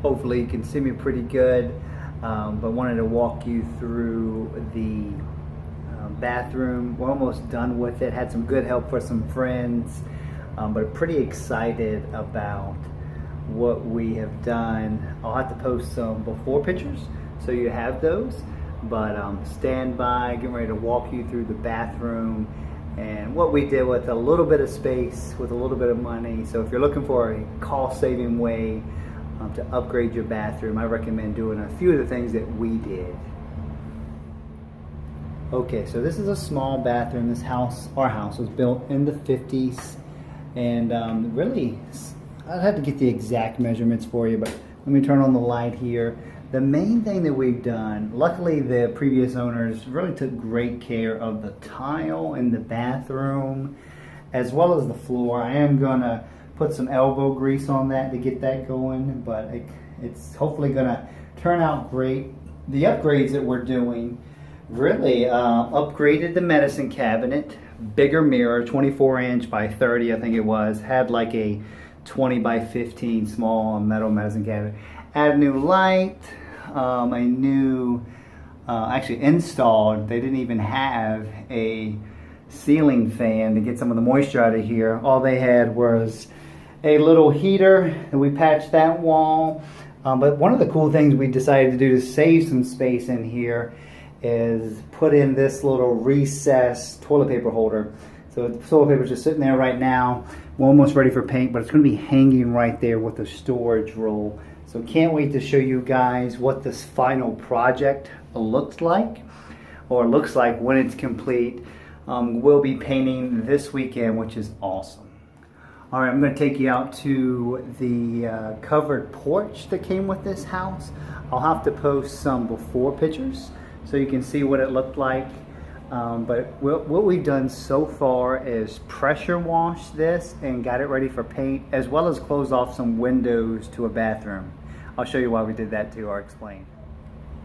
Hopefully you can see me pretty good, but wanted to walk you through the bathroom. We're almost done with it. Had some good help for some friends, but pretty excited about what we have done. I'll have to post some before pictures so you have those, but stand by, getting ready to walk you through the bathroom and what we did with a little bit of space with a little bit of money. So if you're looking for a cost-saving way to upgrade your bathroom, I recommend doing a few of the things that we did. Okay, so this is a small bathroom. This house, our house, was built in the 50s, and really, I'd have to get the exact measurements for you, but let me turn on the light here. The main thing that we've done, luckily the previous owners really took great care of the tile in the bathroom as well as the floor. I am gonna put some elbow grease on that to get that going, but it's hopefully gonna turn out great. The upgrades that we're doing really upgraded the medicine cabinet, bigger mirror, 24-inch by 30 I think it was, had like a 20 by 15 small metal medicine cabinet. Add a new light, a new, actually installed, they didn't even have a ceiling fan to get some of the moisture out of here. All they had was a little heater, and we patched that wall. But one of the cool things we decided to do to save some space in here is put in this little recessed toilet paper holder. So the toilet paper is just sitting there right now. We're almost ready for paint, but it's going to be hanging right there with the storage roll. So can't wait to show you guys what this final project looks like, or looks like when it's complete. We'll be painting this weekend, which is awesome. All right, I'm going to take you out to the covered porch that came with this house. I'll have to post some before pictures so you can see what it looked like. But what we've done so far is pressure wash this and got it ready for paint, as well as close off some windows to a bathroom. I'll show you why we did that too, I'll explain.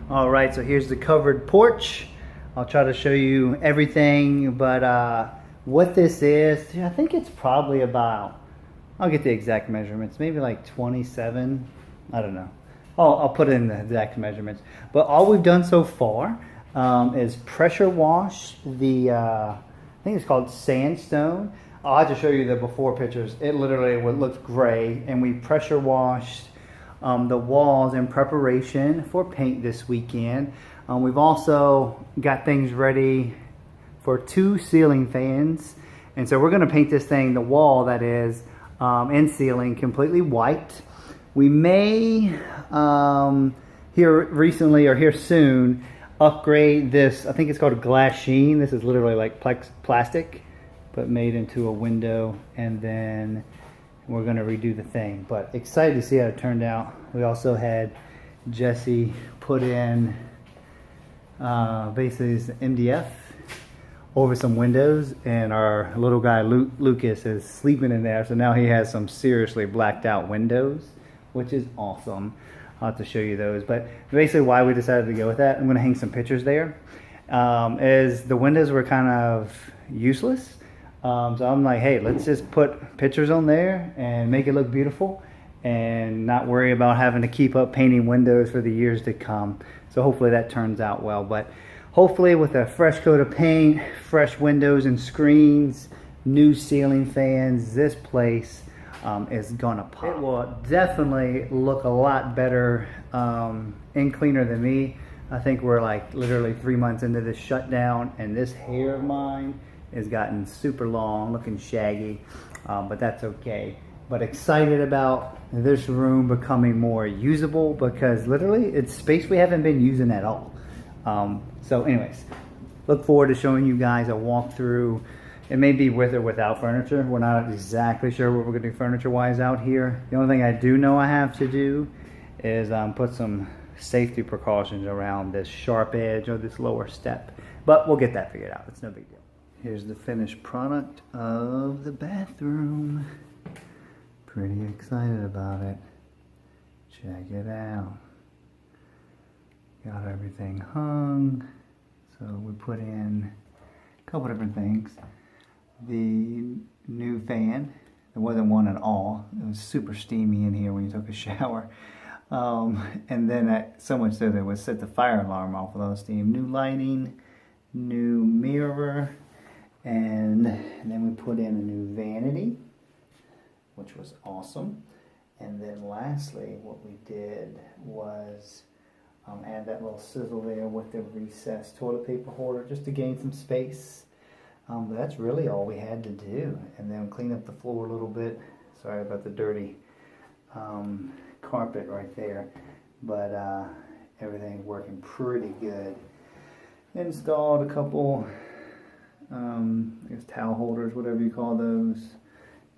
All right, so here's the covered porch. I'll try to show you everything, but what this is, I think it's probably about, I'll get the exact measurements, maybe like 27, I don't know. I'll put in the exact measurements. But all we've done so far is pressure wash the, I think it's called sandstone. I'll have to show you the before pictures. It literally looks gray, and we pressure washed the walls in preparation for paint this weekend. We've also got things ready for 2 ceiling fans, and so we're going to paint this thing, the wall that is, and ceiling, completely white. We may here recently or here soon upgrade this. I think it's called a glass sheen. This is literally like plastic but made into a window, and then we're going to redo the thing. But excited to see how it turned out. We also had Jesse put in basically this MDF over some windows, and our little guy Lucas is sleeping in there, so now he has some seriously blacked out windows, which is awesome. I'll have to show you those. But basically why we decided to go with that, I'm going to hang some pictures there, is the windows were kind of useless. So I'm like, hey, let's just put pictures on there and make it look beautiful and not worry about having to keep up painting windows for the years to come. So hopefully that turns out well. But hopefully with a fresh coat of paint, fresh windows and screens, new ceiling fans, this place is gonna pop. It will definitely look a lot better and cleaner than me. I think we're like literally 3 months into this shutdown, and this hair of mine has gotten super long, looking shaggy, but that's okay. But excited about this room becoming more usable, because literally it's space we haven't been using at all. So anyways, look forward to showing you guys a walkthrough. It may be with or without furniture. We're not exactly sure what we're gonna do furniture-wise out here. The only thing I do know I have to do is put some safety precautions around this sharp edge or this lower step. But we'll get that figured out. It's no big deal. Here's the finished product of the bathroom. Pretty excited about it. Check it out. Got everything hung. So we put in a couple different things. The new fan, there wasn't one at all. It was super steamy in here when you took a shower. And then so much so that it would set the fire alarm off without steam. New lighting, new mirror, and then we put in a new vanity, which was awesome. And then lastly, what we did was add that little sizzle there with the recessed toilet paper holder just to gain some space. But that's really all we had to do. And then clean up the floor a little bit. Sorry about the dirty carpet right there. But everything's working pretty good. Installed a couple, I guess towel holders, whatever you call those.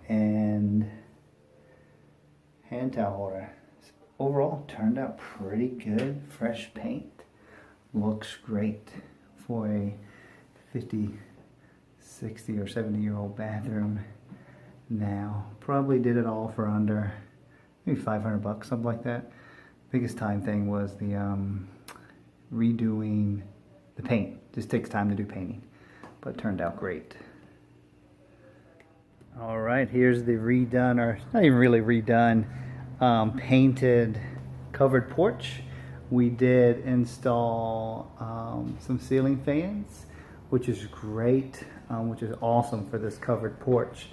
And hand towel holder. Overall, turned out pretty good. Fresh paint. Looks great for a 50, 60 or 70-year-old bathroom now. Probably did it all for under maybe 500 bucks, something like that. Biggest time thing was the redoing the paint. Just takes time to do painting, but it turned out great. All right, here's the redone, or not even really redone, painted covered porch. We did install some ceiling fans, which is great, which is awesome for this covered porch.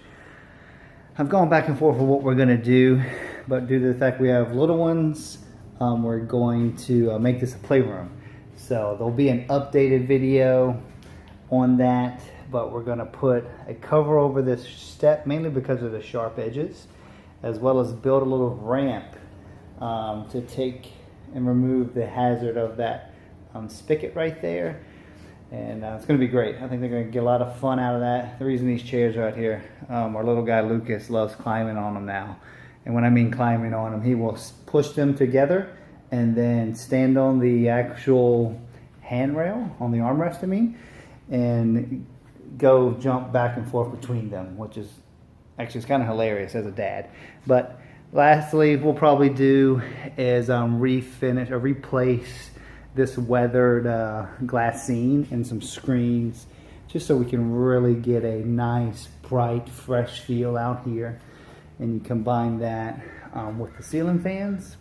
I've gone back and forth with what we're gonna do, but due to the fact we have little ones, we're going to make this a playroom. So there'll be an updated video on that, but we're gonna put a cover over this step, mainly because of the sharp edges, as well as build a little ramp to take and remove the hazard of that spigot right there. And it's going to be great. I think they're going to get a lot of fun out of that. The reason these chairs are out here, our little guy Lucas loves climbing on them now. And when I mean climbing on them, he will push them together and then stand on the actual handrail, on the armrest I mean, and go jump back and forth between them, which is actually it's kind of hilarious as a dad. But lastly, we'll probably do is refinish or replace this weathered glassine and some screens, just so we can really get a nice, bright, fresh feel out here. And you combine that with the ceiling fans,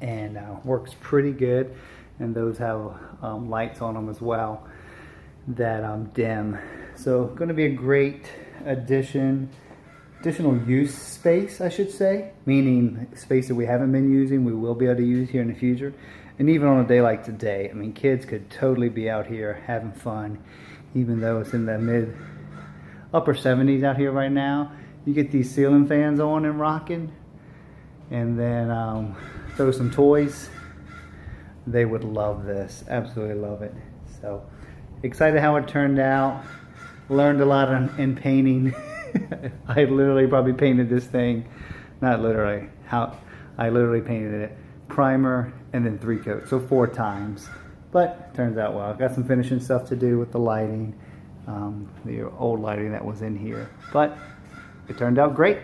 and works pretty good. And those have lights on them as well that dim. So going to be a great additional use space, I should say, meaning space that we haven't been using, we will be able to use here in the future. And even on a day like today, I mean, kids could totally be out here having fun, even though it's in the upper 70s out here right now. You get these ceiling fans on and rocking, and then throw some toys. They would love this, absolutely love it. So excited how it turned out. Learned a lot in painting. I literally probably painted this thing, not literally, I literally painted it. Primer and then 3 coats, so 4 times. But turns out well. I've got some finishing stuff to do with the lighting, the old lighting that was in here. But it turned out great.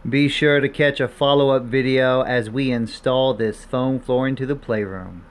Be sure to catch a follow-up video as we install this foam flooring to the playroom.